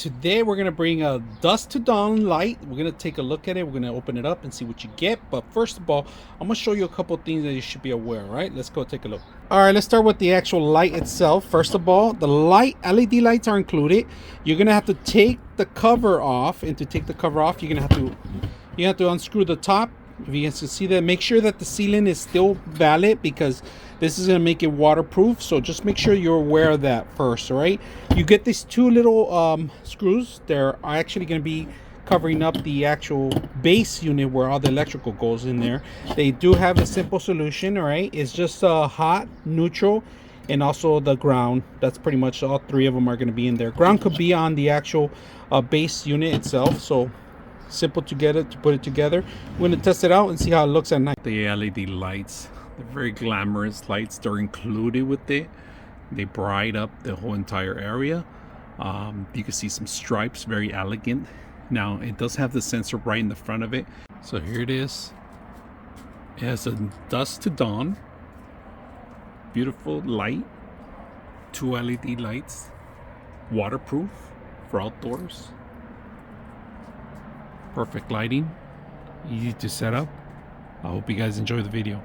today we're gonna bring a dusk to dawn light. We're gonna take a look at it. We're gonna open it up and see what you get. But first of all, I'm gonna show you a couple of things that you should be aware. All right, let's go take a look. All right, let's start with the actual light itself. First of all, the LED lights are included. You're gonna have to take the cover off, and to take the cover off, you have to unscrew the top. If you guys can see that, make sure that the sealant is still valid, because this is going to make it waterproof. So just make sure you're aware of that first. All right, you get these two little screws. They're actually going to be covering up the actual base unit where all the electrical goes in there. They do have a simple solution. All right, it's just hot, neutral, and also the ground. That's pretty much all three of them are going to be in there. Ground could be on the actual base unit itself. So simple to get it, to put it together. We're going to test it out and see how it looks at night. The LED lights, they're very glamorous lights. They're included with it. They bright up the whole entire area. You can see some stripes, very elegant. Now it does have the sensor right in the front of it. So here it is. It has a dusk to dawn, beautiful light, two LED lights, waterproof for outdoors. Perfect lighting, easy to set up. I hope you guys enjoy the video.